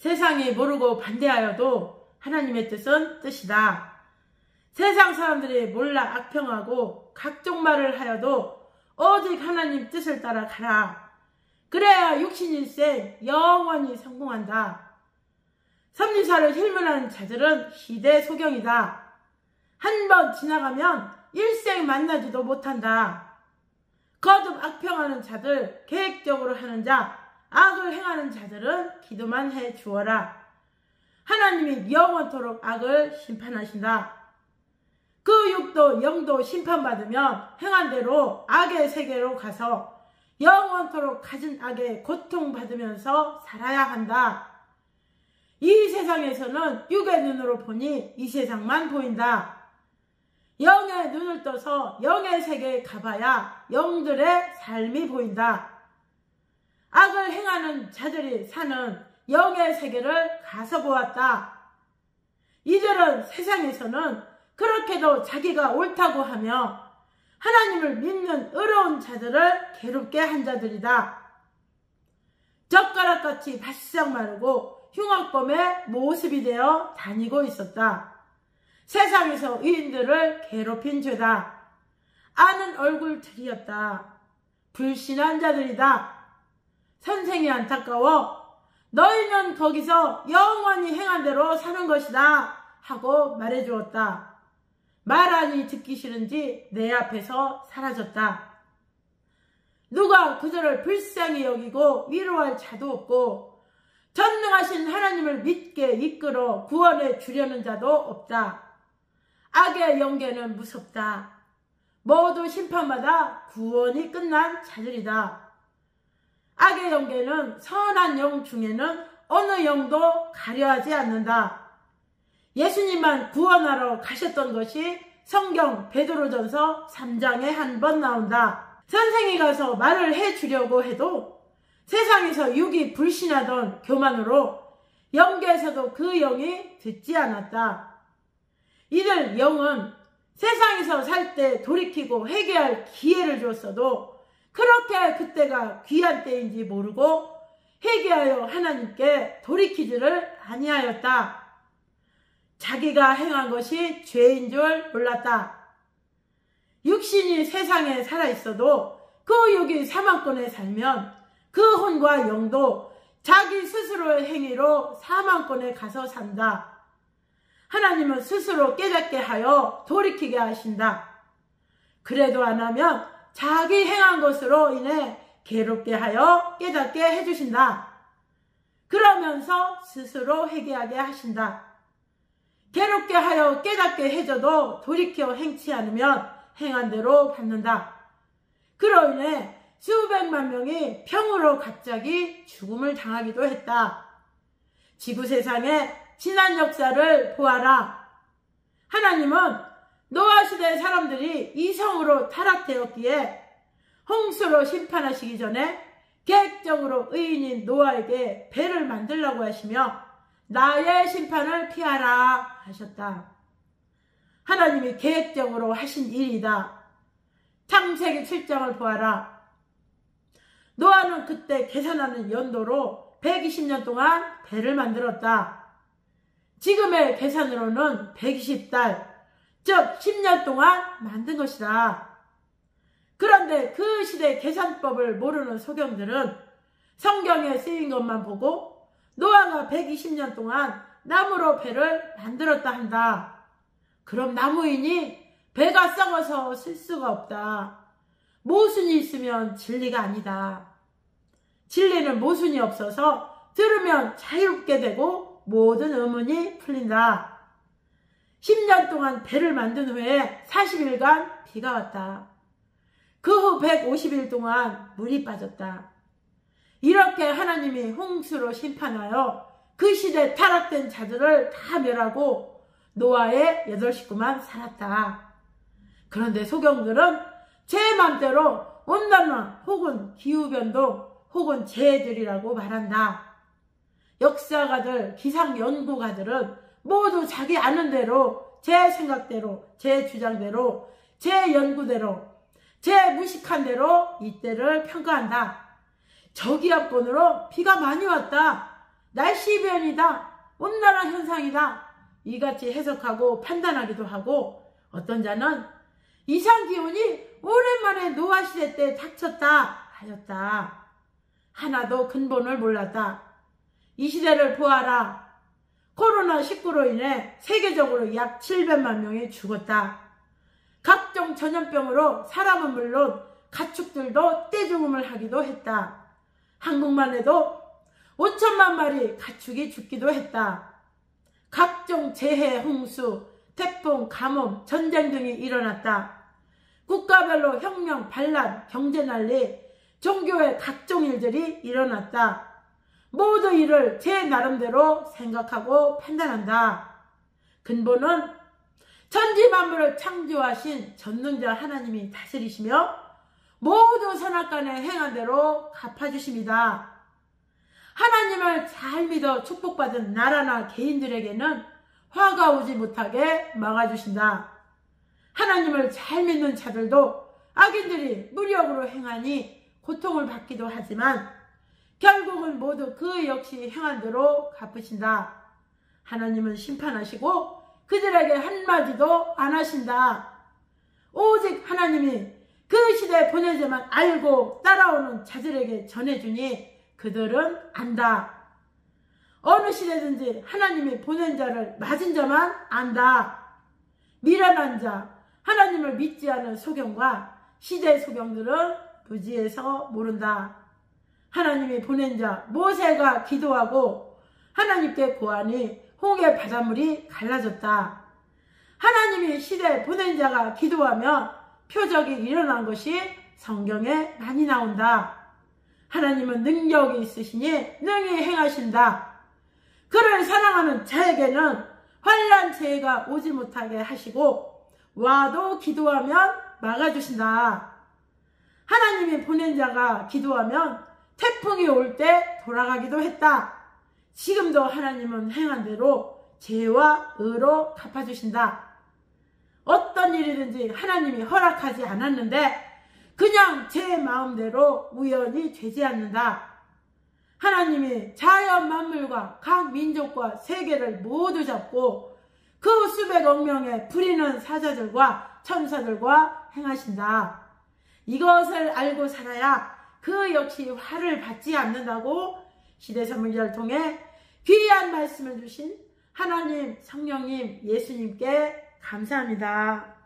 세상이 모르고 반대하여도 하나님의 뜻은 뜻이다. 세상 사람들이 몰라 악평하고 각종 말을 하여도 오직 하나님 뜻을 따라 가라. 그래야 육신일생 영원히 성공한다. 섭리사를 힐문하는 자들은 시대 소경이다. 한 번 지나가면 일생 만나지도 못한다. 거듭 악평하는 자들, 계획적으로 하는 자, 악을 행하는 자들은 기도만 해 주어라. 하나님이 영원토록 악을 심판하신다. 그 육도 영도 심판받으면 행한 대로 악의 세계로 가서 영원토록 가진 악에 고통받으면서 살아야 한다. 이 세상에서는 육의 눈으로 보니 이 세상만 보인다. 영의 눈을 떠서 영의 세계에 가봐야 영들의 삶이 보인다. 악을 행하는 자들이 사는 영의 세계를 가서 보았다. 이들은 세상에서는 그렇게도 자기가 옳다고 하며 하나님을 믿는 의로운 자들을 괴롭게 한 자들이다. 젓가락같이 바싹 마르고 흉악범의 모습이 되어 다니고 있었다. 세상에서 의인들을 괴롭힌 죄다. 아는 얼굴들이었다. 불신한 자들이다. 선생이 안타까워 너희는 거기서 영원히 행한 대로 사는 것이다 하고 말해주었다. 말하니 듣기 싫은지 내 앞에서 사라졌다. 누가 그들을 불쌍히 여기고 위로할 자도 없고 전능하신 하나님을 믿게 이끌어 구원해 주려는 자도 없다. 악의 영계는 무섭다. 모두 심판마다 구원이 끝난 자들이다. 악의 영계는 선한 영 중에는 어느 영도 가려하지 않는다. 예수님만 구원하러 가셨던 것이 성경 베드로전서 3장에 한 번 나온다. 선생이 가서 말을 해주려고 해도 세상에서 육이 불신하던 교만으로 영계에서도 그 영이 듣지 않았다. 이들 영은 세상에서 살 때 돌이키고 회개할 기회를 줬어도 그렇게 그때가 귀한 때인지 모르고 회개하여 하나님께 돌이키지를 아니하였다. 자기가 행한 것이 죄인 줄 몰랐다. 육신이 세상에 살아있어도 그 육이 사망권에 살면 그 혼과 영도 자기 스스로의 행위로 사망권에 가서 산다. 하나님은 스스로 깨닫게 하여 돌이키게 하신다. 그래도 안 하면 자기 행한 것으로 인해 괴롭게 하여 깨닫게 해주신다. 그러면서 스스로 회개하게 하신다. 괴롭게 하여 깨닫게 해줘도 돌이켜 행치 않으면 행한 대로 받는다. 그로 인해 수백만 명이 병으로 갑자기 죽음을 당하기도 했다. 지구 세상의 지난 역사를 보아라. 하나님은 노아 시대 사람들이 이성으로 타락되었기에 홍수로 심판하시기 전에 계획적으로 의인인 노아에게 배를 만들라고 하시며 나의 심판을 피하라 하셨다. 하나님이 계획적으로 하신 일이다. 창세기 7장을 보아라. 노아는 그때 계산하는 연도로 120년 동안 배를 만들었다. 지금의 계산으로는 120달, 즉 10년 동안 만든 것이다. 그런데 그 시대 계산법을 모르는 소경들은 성경에 쓰인 것만 보고 노아가 120년 동안 나무로 배를 만들었다 한다. 그럼 나무이니 배가 썩어서 쓸 수가 없다. 모순이 있으면 진리가 아니다. 진리는 모순이 없어서 들으면 자유롭게 되고 모든 의문이 풀린다. 10년 동안 배를 만든 후에 40일간 비가 왔다. 그 후 150일 동안 물이 빠졌다. 이렇게 하나님이 홍수로 심판하여 그 시대 타락된 자들을 다 멸하고 노아의 8식구만 살았다. 그런데 소경들은 제 맘대로 온난화 혹은 기후변동 혹은 재해들이라고 말한다. 역사가들, 기상연구가들은 모두 자기 아는 대로, 제 생각대로, 제 주장대로, 제 연구대로, 제 무식한 대로 이때를 평가한다. 저기압권으로 비가 많이 왔다. 날씨 변이다, 온난화 현상이다, 이같이 해석하고 판단하기도 하고, 어떤 자는 이상기온이 오랜만에 노화시대 때 닥쳤다 하였다. 하나도 근본을 몰랐다. 이 시대를 보아라. 코로나19로 인해 세계적으로 약 700만 명이 죽었다. 각종 전염병으로 사람은 물론 가축들도 떼죽음을 하기도 했다. 한국만 해도 5천만 마리 가축이 죽기도 했다. 각종 재해, 홍수, 태풍, 가뭄, 전쟁 등이 일어났다. 국가별로 혁명, 반란, 경제난리, 종교의 각종 일들이 일어났다. 모두 이를 제 나름대로 생각하고 판단한다. 근본은 천지 만물을 창조하신 전능자 하나님이 다스리시며 모두 선악간에 행한 대로 갚아주십니다. 하나님을 잘 믿어 축복받은 나라나 개인들에게는 화가 오지 못하게 막아주신다. 하나님을 잘 믿는 자들도 악인들이 무력으로 행하니 고통을 받기도 하지만 결국은 모두 그 역시 행한 대로 갚으신다. 하나님은 심판하시고 그들에게 한마디도 안 하신다. 오직 하나님이 그 시대의 보내자만 알고 따라오는 자들에게 전해주니 그들은 안다. 어느 시대든지 하나님이 보낸 자를 맞은 자만 안다. 미련한 자, 하나님을 믿지 않은 소경과 시대의 소경들은 부지에서 모른다. 하나님이 보낸 자 모세가 기도하고 하나님께 구하니 홍해 바닷물이 갈라졌다. 하나님이 시대에 보낸 자가 기도하면 표적이 일어난 것이 성경에 많이 나온다. 하나님은 능력이 있으시니 능히 행하신다. 그를 사랑하는 자에게는 환난 재해가 오지 못하게 하시고 와도 기도하면 막아주신다. 하나님이 보낸 자가 기도하면 태풍이 올 때 돌아가기도 했다. 지금도 하나님은 행한 대로 죄와 의로 갚아주신다. 어떤 일이든지 하나님이 허락하지 않았는데 그냥 제 마음대로 우연히 되지 않는다. 하나님이 자연 만물과 각 민족과 세계를 모두 잡고 그 수백억 명의 부리는 사자들과 천사들과 행하신다. 이것을 알고 살아야 그 역시 화를 받지 않는다고 시대선물자를 통해 귀한 말씀을 주신 하나님, 성령님, 예수님께 감사합니다.